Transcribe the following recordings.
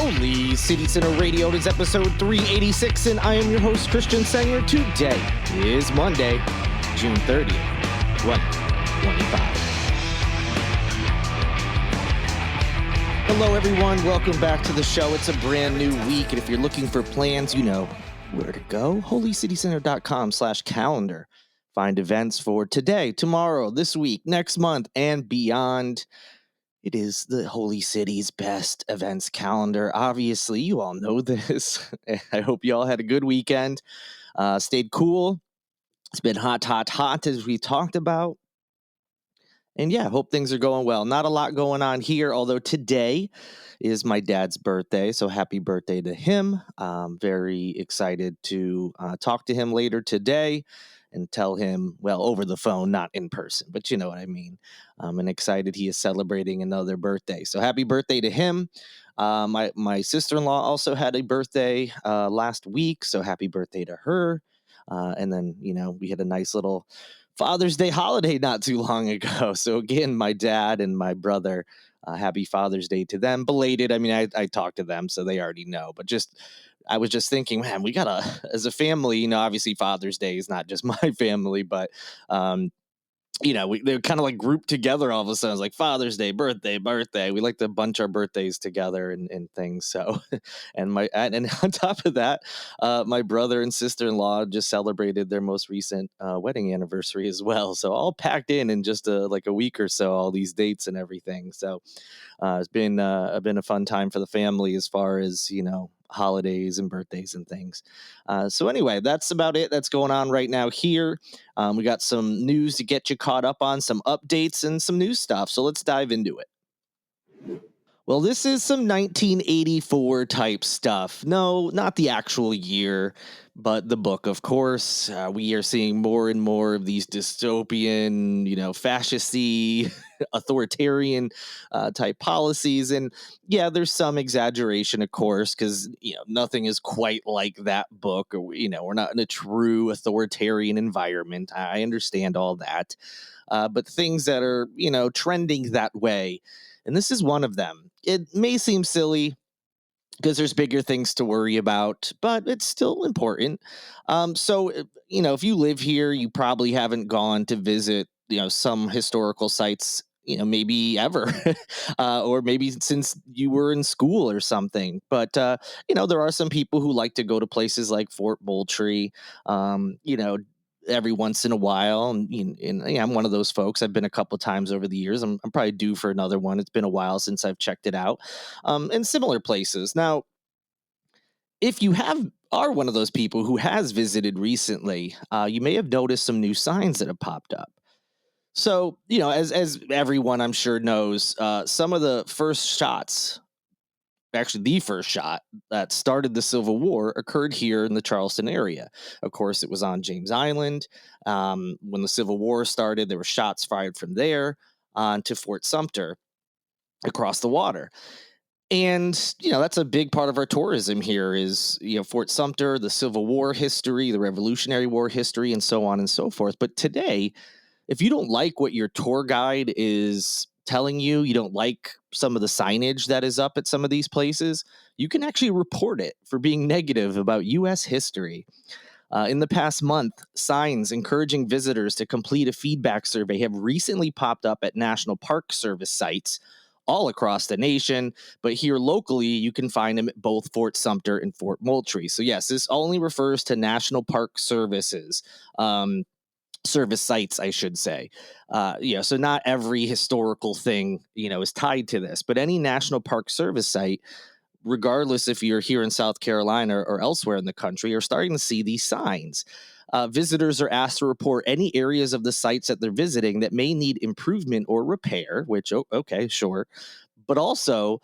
Holy City Center Radio. It is episode 386, and I am your host, Christian Sanger. Today is Monday, June 30th, 2025. Hello, everyone. Welcome back to the show. It's a brand new week, and if you're looking for plans, you know where to go. holycitycenter.com/calendar. Find events for today, tomorrow, this week, next month, and beyond. It is the Holy City's best events calendar. Obviously, you all know this. I hope you all had a good weekend. Stayed cool. It's been hot, as we talked about. And yeah, hope things are going well. Not a lot going on here, although today is my dad's birthday. So happy birthday to him. Very excited to talk to him later today and tell him, well, over the phone, not in person, but you know what I mean. And excited he is celebrating another birthday. So happy birthday to him. My sister-in-law also had a birthday last week. So happy birthday to her. And then, we had a nice little Father's Day holiday not too long ago. So again, my dad and my brother, happy Father's Day to them. Belated. I mean, I talked to them, so they already know. But I was just thinking, man, we gotta, as a family, obviously Father's Day is not just my family, but they're kind of like grouped together all of a sudden. It's like Father's Day, birthday. We like to bunch our birthdays together and things. So, and on top of that, my brother and sister-in-law just celebrated their most recent wedding anniversary as well. So all packed in just like a week or so, all these dates and everything. So it's been a fun time for the family as far as, holidays and birthdays and things. So anyway, that's about it that's going on right now here. We got some news to get you caught up on, some updates and some new stuff. So let's dive into it. Well, this is some 1984 type stuff. No, not the actual year, but the book, of course. We are seeing more and more of these dystopian, fascist-y, authoritarian type policies. And yeah, there's some exaggeration, of course, because, nothing is quite like that book. Or, we're not in a true authoritarian environment. I understand all that. But things that are, trending that way. And this is one of them. It may seem silly because there's bigger things to worry about, but it's still important. So, if you live here, you probably haven't gone to visit, some historical sites, maybe ever, or maybe since you were in school or something. But, there are some people who like to go to places like Fort Moultrie, every once in a while. And yeah, I'm one of those folks. I've been a couple times over the years. I'm probably due for another one. It's been a while since I've checked it out. And similar places. Now, if you are one of those people who has visited recently, you may have noticed some new signs that have popped up. So, as everyone I'm sure knows, some of the first shots, actually the first shot that started the Civil War, occurred here in the Charleston area. Of course, it was on James Island. When the Civil War started, there were shots fired from there on to Fort Sumter across the water. And, that's a big part of our tourism here is, Fort Sumter, the Civil War history, the Revolutionary War history, and so on and so forth. But today, if you don't like what your tour guide is telling you, you don't like some of the signage that is up at some of these places, you can actually report it for being negative about U.S. history. In the past month, signs encouraging visitors to complete a feedback survey have recently popped up at National Park Service sites all across the nation, but here locally, you can find them at both Fort Sumter and Fort Moultrie. So yes, this only refers to National Park Services. Service sites, I should say. So not every historical thing, is tied to this, but any National Park Service site, regardless if you're here in South Carolina or elsewhere in the country, are starting to see these signs. Visitors are asked to report any areas of the sites that they're visiting that may need improvement or repair, which, okay, sure. But also,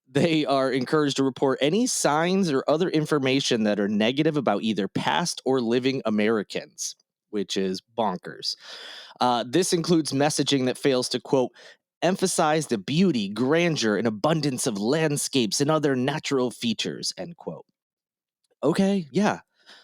they are encouraged to report any signs or other information that are negative about either past or living Americans, which is bonkers. This includes messaging that fails to, quote, emphasize the beauty, grandeur, and abundance of landscapes and other natural features, end quote. Okay, yeah.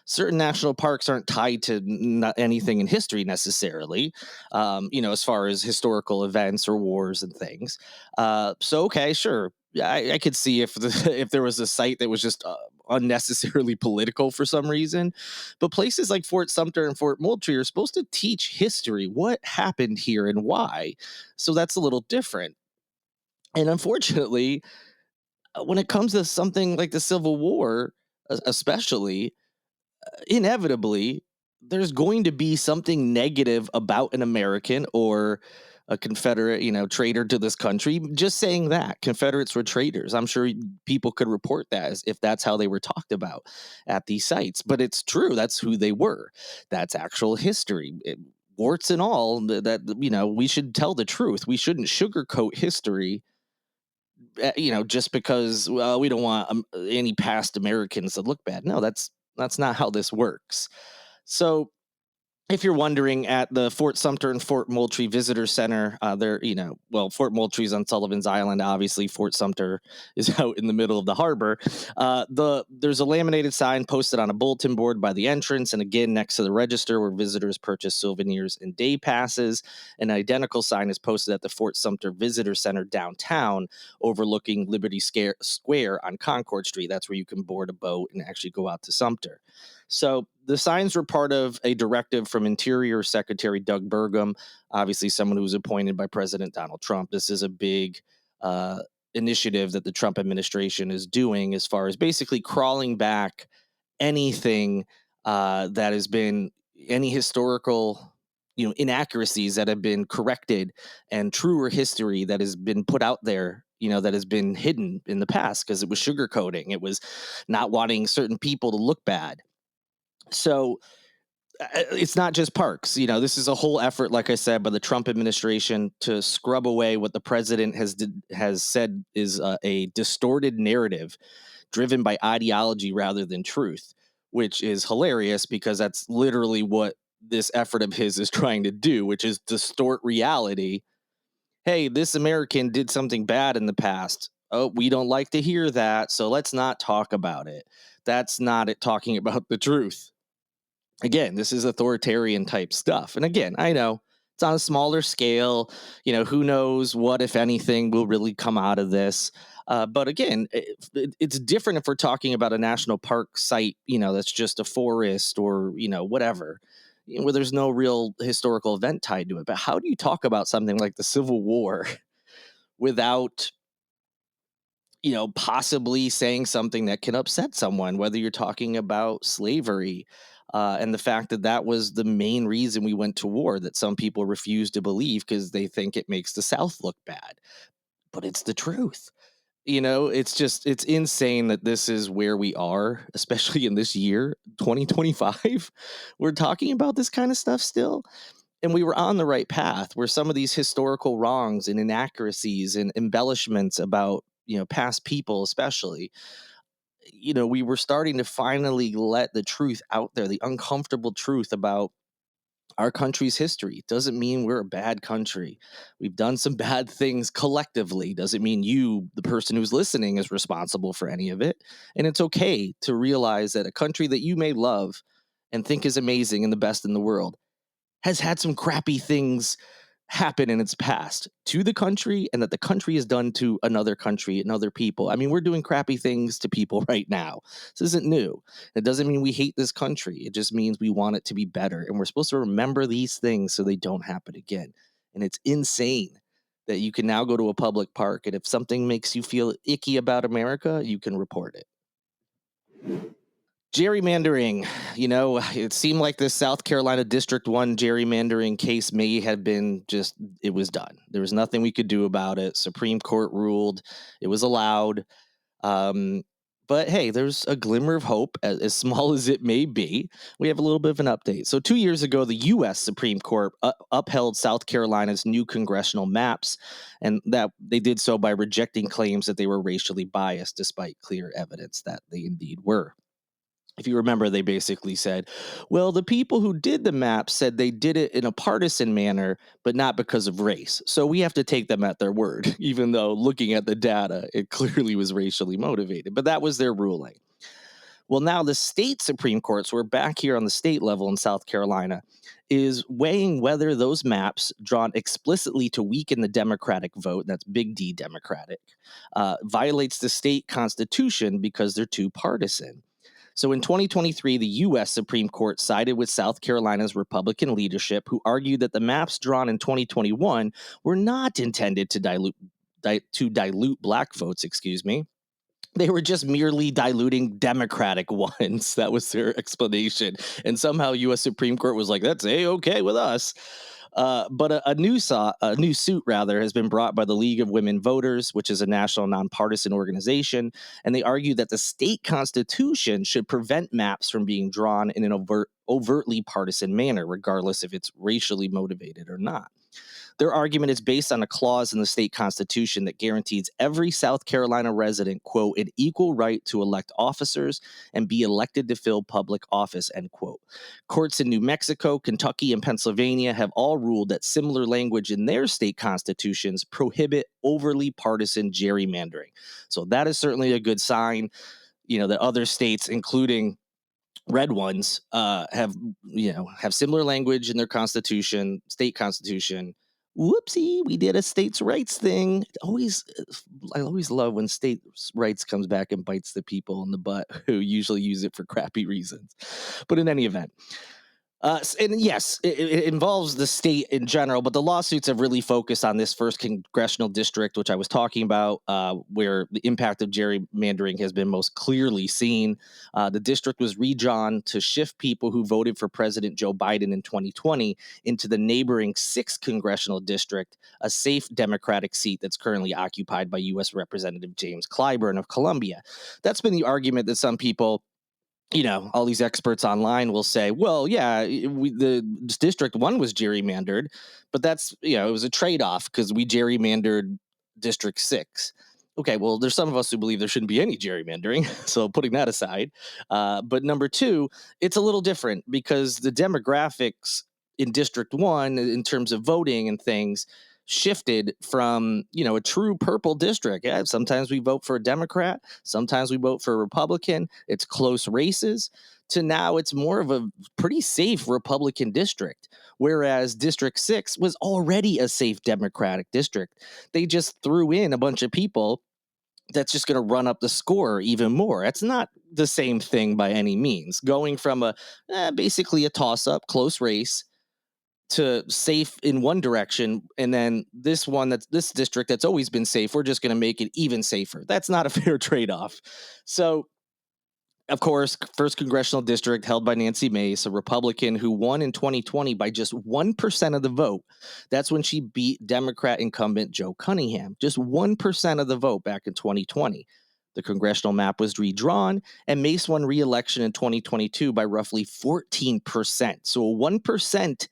Certain national parks aren't tied to anything in history necessarily, as far as historical events or wars and things. So, okay, sure. I could see if if there was a site that was just unnecessarily political for some reason, but places like Fort Sumter and Fort Moultrie are supposed to teach history, what happened here and why. So that's a little different. And unfortunately, when it comes to something like the Civil War, especially, inevitably there's going to be something negative about an American or a Confederate, traitor to this country. Just saying that Confederates were traitors, I'm sure people could report that as if that's how they were talked about at these sites. But it's true. That's who they were. That's actual history. Warts and all, that we should tell the truth. We shouldn't sugarcoat history, just because, well, we don't want any past Americans to look bad. No, that's not how this works. So if you're wondering, at the Fort Sumter and Fort Moultrie Visitor Center, Fort Moultrie's on Sullivan's Island. Obviously, Fort Sumter is out in the middle of the harbor. There's a laminated sign posted on a bulletin board by the entrance, and again next to the register where visitors purchase souvenirs and day passes. An identical sign is posted at the Fort Sumter Visitor Center downtown, overlooking Liberty Square on Concord Street. That's where you can board a boat and actually go out to Sumter. So the signs were part of a directive from Interior Secretary Doug Burgum, obviously someone who was appointed by President Donald Trump. This is a big initiative that the Trump administration is doing, as far as basically crawling back anything that has been any historical inaccuracies that have been corrected, and truer history that has been put out there, that has been hidden in the past because it was sugarcoating. It was not wanting certain people to look bad. So it's not just parks. This is a whole effort, like I said, by the Trump administration to scrub away what the president has said is a distorted narrative driven by ideology rather than truth, which is hilarious because that's literally what this effort of his is trying to do, which is distort reality. Hey, this American did something bad in the past. Oh, we don't like to hear that, so let's not talk about it. That's not it talking about the truth. Again, this is authoritarian type stuff. And again, I know it's on a smaller scale. Who knows what, if anything, will really come out of this. But again, it's different if we're talking about a national park site, that's just a forest or, whatever, where there's no real historical event tied to it. But how do you talk about something like the Civil War without possibly saying something that can upset someone, whether you're talking about slavery, and the fact that that was the main reason we went to war, that some people refuse to believe because they think it makes the South look bad. But it's the truth. It's insane that this is where we are, especially in this year, 2025. We're talking about this kind of stuff still. And we were on the right path, where some of these historical wrongs and inaccuracies and embellishments about past people, especially, we were starting to finally let the truth out there, the uncomfortable truth about our country's history. Doesn't mean we're a bad country. We've done some bad things collectively. Doesn't mean you, the person who's listening, is responsible for any of it. And it's okay to realize that a country that you may love and think is amazing and the best in the world has had some crappy things happen in its past to the country, and that the country has done to another country and other people. I mean, we're doing crappy things to people right now. This isn't new. It doesn't mean we hate this country. It just means we want it to be better. And we're supposed to remember these things so they don't happen again. And it's insane that you can now go to a public park, and if something makes you feel icky about America, you can report it. Gerrymandering, it seemed like this South Carolina District 1 gerrymandering case may have been it was done. There was nothing we could do about it. Supreme Court ruled it was allowed. But hey, there's a glimmer of hope, as small as it may be. We have a little bit of an update. So 2 years ago, the U.S. Supreme Court upheld South Carolina's new congressional maps, and that they did so by rejecting claims that they were racially biased, despite clear evidence that they indeed were. If you remember, they basically said, well, the people who did the map said they did it in a partisan manner, but not because of race. So we have to take them at their word, even though looking at the data, it clearly was racially motivated. But that was their ruling. Well, now the state Supreme Court, so we're back here on the state level in South Carolina, is weighing whether those maps drawn explicitly to weaken the Democratic vote, that's big D Democratic, violates the state constitution because they're too partisan. So in 2023, the U.S. Supreme Court sided with South Carolina's Republican leadership, who argued that the maps drawn in 2021 were not intended to dilute black votes, excuse me. They were just merely diluting Democratic ones. That was their explanation. And somehow U.S. Supreme Court was like, that's A-okay with us. But a new suit rather has been brought by the League of Women Voters, which is a national nonpartisan organization, and they argue that the state constitution should prevent maps from being drawn in an overtly partisan manner, regardless if it's racially motivated or not. Their argument is based on a clause in the state constitution that guarantees every South Carolina resident, quote, an equal right to elect officers and be elected to fill public office, end quote. Courts in New Mexico, Kentucky, and Pennsylvania have all ruled that similar language in their state constitutions prohibit overly partisan gerrymandering. So that is certainly a good sign, that other states, including red ones, have similar language in their constitution, state constitution. Whoopsie, we did a states' rights thing. I always love when states' rights comes back and bites the people in the butt who usually use it for crappy reasons. But in any event, and yes, it involves the state in general, but the lawsuits have really focused on this first congressional district, which I was talking about, where the impact of gerrymandering has been most clearly seen. The district was redrawn to shift people who voted for President Joe Biden in 2020 into the neighboring 6th congressional district, a safe Democratic seat that's currently occupied by U.S. Representative James Clyburn of Columbia. That's been the argument that some people, all these experts online will say, well, yeah, the District 1 was gerrymandered, but that's, it was a trade-off because we gerrymandered District 6. Okay, well, there's some of us who believe there shouldn't be any gerrymandering, so putting that aside. But number two, it's a little different because the demographics in District 1, in terms of voting and things, shifted from, a true purple district. Yeah, sometimes we vote for a Democrat, sometimes we vote for a Republican. It's close races, to now it's more of a pretty safe Republican district. Whereas District 6 was already a safe Democratic district. They just threw in a bunch of people that's just going to run up the score even more. It's not the same thing by any means. Going from basically a toss-up, close race, to safe in one direction, and then this district that's always been safe, we're just going to make it even safer. That's not a fair trade-off. So, of course, first congressional district held by Nancy Mace, a Republican who won in 2020 by just 1% of the vote. That's when she beat Democrat incumbent Joe Cunningham. Just 1% of the vote back in 2020. The congressional map was redrawn, and Mace won re-election in 2022 by roughly 14%. So a 1%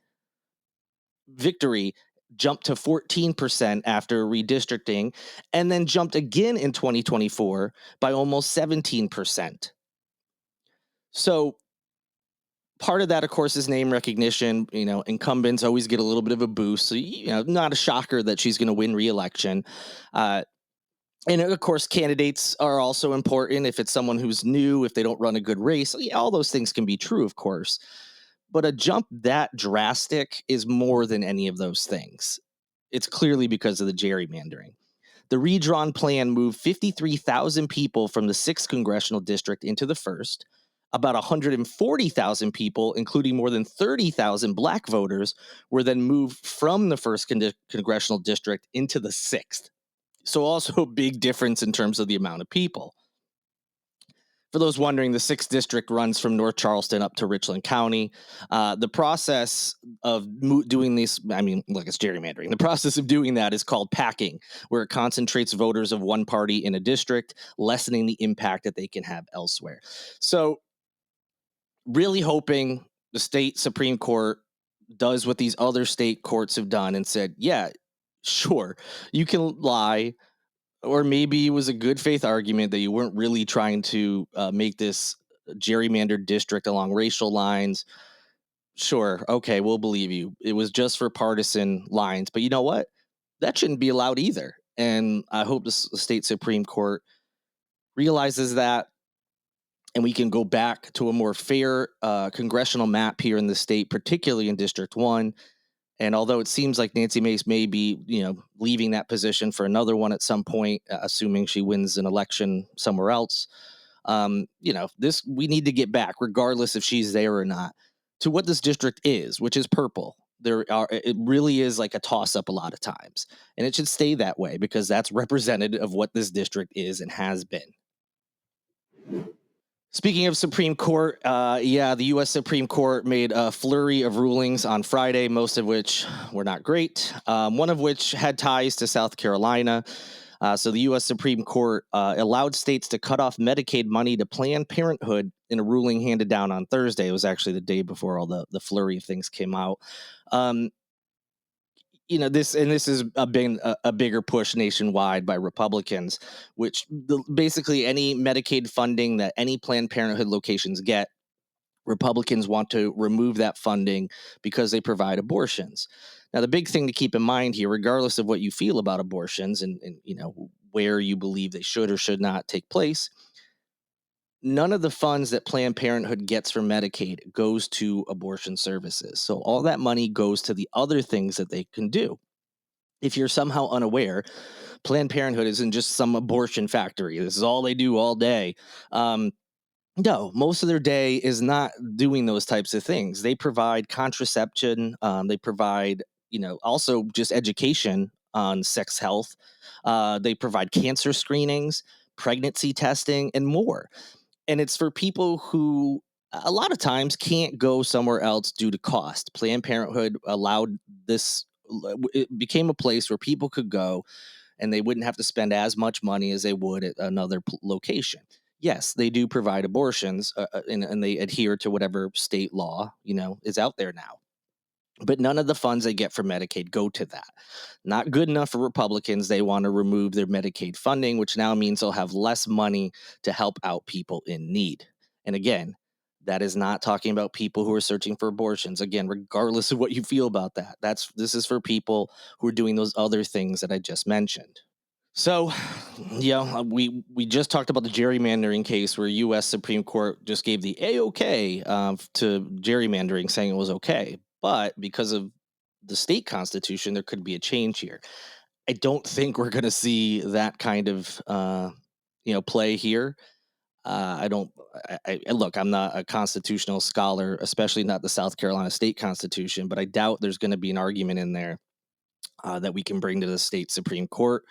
victory jumped to 14% after redistricting, and then jumped again in 2024 by almost 17%. So part of that, of course, is name recognition. Incumbents always get a little bit of a boost. So, not a shocker that she's going to win re-election. And of course, candidates are also important. If it's someone who's new, if they don't run a good race, all those things can be true, of course. But a jump that drastic is more than any of those things. It's clearly because of the gerrymandering. The redrawn plan moved 53,000 people from the 6th congressional district into the 1st. About 140,000 people, including more than 30,000 black voters, were then moved from the 1st congressional district into the 6th. So also a big difference in terms of the amount of people. For those wondering, the 6th district runs from North Charleston up to Richland County. The process of doing this, it's gerrymandering. The process of doing that is called packing, where it concentrates voters of one party in a district, lessening the impact that they can have elsewhere. So really hoping the state Supreme Court does what these other state courts have done and said, yeah, sure, you can lie. Or maybe it was a good faith argument that you weren't really trying to make this gerrymandered district along racial lines. Sure. Okay. We'll believe you. It was just for partisan lines. But you know what? That shouldn't be allowed either. And I hope the state Supreme Court realizes that and we can go back to a more fair congressional map here in the state, particularly in District 1. And although it seems like Nancy Mace may be, leaving that position for another one at some point, assuming she wins an election somewhere else, this we need to get back, regardless if she's there or not, to what this district is, which is purple. It really is like a toss up a lot of times, and it should stay that way because that's representative of what this district is and has been. Speaking of Supreme Court, the U.S. Supreme Court made a flurry of rulings on Friday, most of which were not great, one of which had ties to South Carolina. So the U.S. Supreme Court allowed states to cut off Medicaid money to Planned Parenthood in a ruling handed down on Thursday. It was actually the day before all the flurry of things came out. Um, this is a bigger push nationwide by Republicans, which basically any Medicaid funding that any Planned Parenthood locations get, Republicans want to remove that funding because they provide abortions. Now, the big thing to keep in mind here, regardless of what you feel about abortions and where you believe they should or should not take place, none of the funds that Planned Parenthood gets from Medicaid goes to abortion services. So all that money goes to the other things that they can do. If you're somehow unaware, Planned Parenthood isn't just some abortion factory. This is all they do all day. No, most of their day is not doing those types of things. They provide contraception. They provide, also just education on sex health. They provide cancer screenings, pregnancy testing, and more. And it's for people who a lot of times can't go somewhere else due to cost. Planned Parenthood allowed this, it became a place where people could go and they wouldn't have to spend as much money as they would at another location. Yes, they do provide abortions, and they adhere to whatever state law is out there now. But none of the funds they get from Medicaid go to that. Not good enough for Republicans. They want to remove their Medicaid funding, which now means they'll have less money to help out people in need. And again, that is not talking about people who are searching for abortions. Again, regardless of what you feel about that, this is for people who are doing those other things that I just mentioned. So, we just talked about the gerrymandering case where U.S. Supreme Court just gave the A-OK to gerrymandering, saying it was okay. But because of the state constitution, there could be a change here. I don't think we're going to see that kind of, play here. I don't. Look. I'm not a constitutional scholar, especially not the South Carolina state constitution. But I doubt there's going to be an argument in there that we can bring to the state Supreme Court.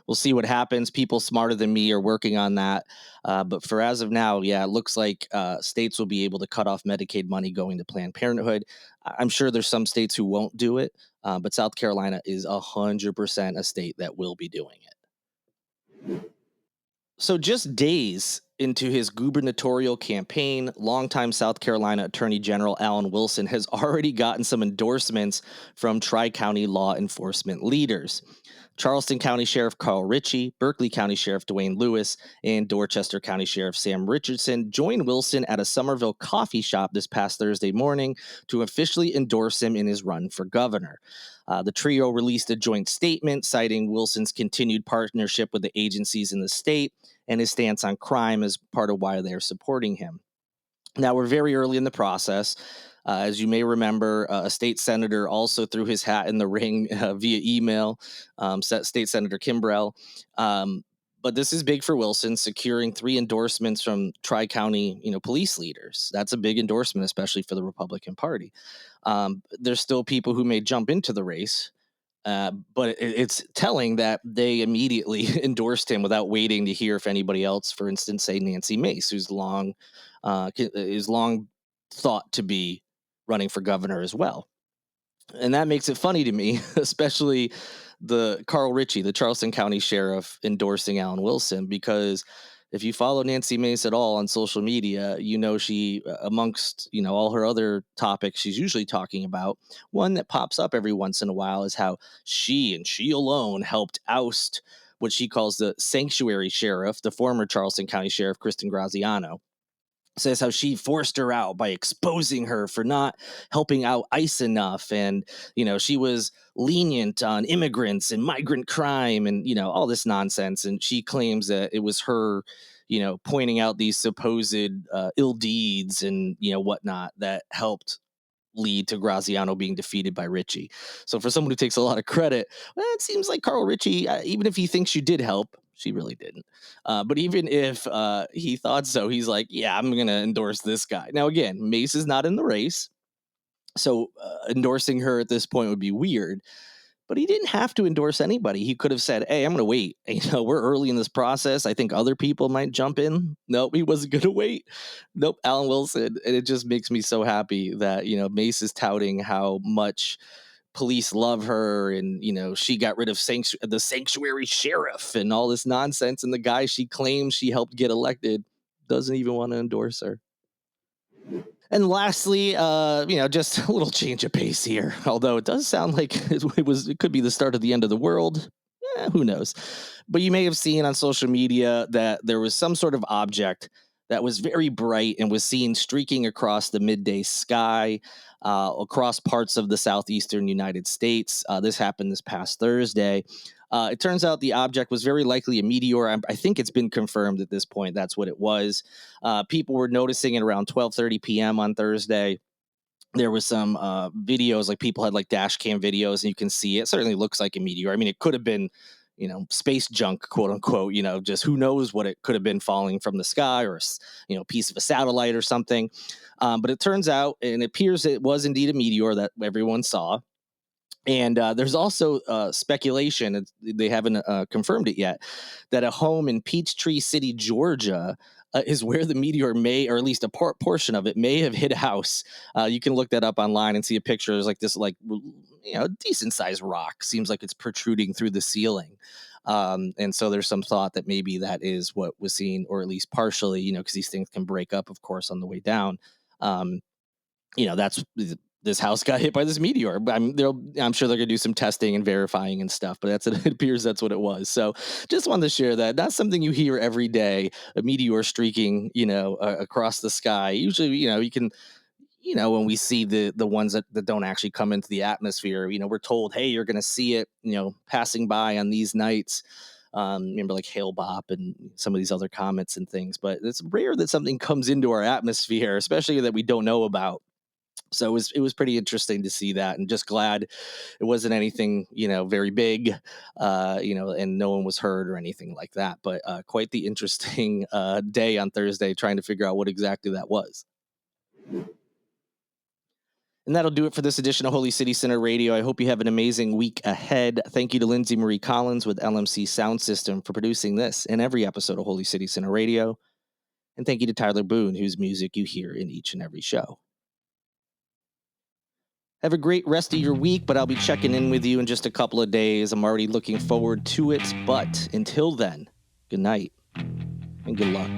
We'll see what happens. People smarter than me are working on that. But for as of now, it looks like states will be able to cut off Medicaid money going to Planned Parenthood. I'm sure there's some states who won't do it, but South Carolina is 100% a state that will be doing it. So, just days into his gubernatorial campaign, longtime South Carolina Attorney General Alan Wilson has already gotten some endorsements from Tri County law enforcement leaders. Charleston County Sheriff Carl Ritchie, Berkeley County Sheriff Dwayne Lewis, and Dorchester County Sheriff Sam Richardson joined Wilson at a Somerville coffee shop this past Thursday morning to officially endorse him in his run for governor. The trio released a joint statement citing Wilson's continued partnership with the agencies in the state and his stance on crime as part of why they're supporting him. Now, we're very early in the process. As you may remember, a state senator also threw his hat in the ring via email, State Senator Kimbrell. But this is big for Wilson, securing 3 endorsements from Tri-County, police leaders. That's a big endorsement, especially for the Republican Party. There's still people who may jump into the race, but it's telling that they immediately endorsed him without waiting to hear if anybody else, for instance, say Nancy Mace, who's is long thought to be running for governor as well. And that makes it funny to me, especially the Carl Ritchie, the Charleston County Sheriff, endorsing Alan Wilson, because if you follow Nancy Mace at all on social media, she, amongst, all her other topics she's usually talking about, one that pops up every once in a while is how she and she alone helped oust what she calls the sanctuary sheriff, the former Charleston County Sheriff, Kristen Graziano. Says how she forced her out by exposing her for not helping out ICE enough. And, she was lenient on immigrants and migrant crime and, all this nonsense. And she claims that it was her, pointing out these supposed ill deeds and whatnot that helped lead to Graziano being defeated by Ritchie. So for someone who takes a lot of credit, well, it seems like Carl Ritchie, even if he thinks you did help, she really didn't. But even if he thought so, he's like, yeah, I'm going to endorse this guy. Now, again, Mace is not in the race. So endorsing her at this point would be weird. But he didn't have to endorse anybody. He could have said, hey, I'm going to wait. We're early in this process. I think other people might jump in. Nope, he wasn't going to wait. Nope, Alan Wilson. And it just makes me so happy that, Mace is touting how much police love her and, she got rid of the sanctuary sheriff and all this nonsense. And the guy she claims she helped get elected doesn't even want to endorse her. And lastly, just a little change of pace here. Although it does sound like it could be the start of the end of the world. Who knows? But you may have seen on social media that there was some sort of object that was very bright and was seen streaking across the midday sky, across parts of the southeastern United States. This happened this past Thursday. It turns out the object was very likely a meteor. I think it's been confirmed at this point. That's what it was. People were noticing it around 12:30 p.m. on Thursday. There was some videos, like people had like dash cam videos, and you can see it certainly looks like a meteor. I mean, it could have been, space junk, quote unquote, just who knows what it could have been falling from the sky, or, piece of a satellite or something. But it turns out, and it appears it was indeed a meteor that everyone saw. And there's also speculation, they haven't confirmed it yet, that a home in Peachtree City, Georgia, is where the meteor may, or at least a portion of it, may have hit a house. You can look that up online and see a picture. There's like this, decent sized rock. Seems like it's protruding through the ceiling. And so there's some thought that maybe that is what was seen, or at least partially, because these things can break up, of course, on the way down. That's this house got hit by this meteor. I'm sure they're gonna do some testing and verifying and stuff, but it appears that's what it was. So just wanted to share that. That's something you hear every day, a meteor streaking, across the sky. Usually, you can, when we see the ones that don't actually come into the atmosphere, we're told, hey, you're gonna see it, passing by on these nights. Remember, like Hale Bop and some of these other comets and things, but it's rare that something comes into our atmosphere, especially that we don't know about. So it was pretty interesting to see that, and just glad it wasn't anything, very big, and no one was hurt or anything like that. But quite the interesting day on Thursday, trying to figure out what exactly that was. And that'll do it for this edition of Holy City Center Radio. I hope you have an amazing week ahead. Thank you to Lindsay Marie Collins with LMC Soundsystem for producing this and every episode of Holy City Center Radio. And thank you to Tyler Boone, whose music you hear in each and every show. Have a great rest of your week, but I'll be checking in with you in just a couple of days. I'm already looking forward to it. But until then, good night and good luck.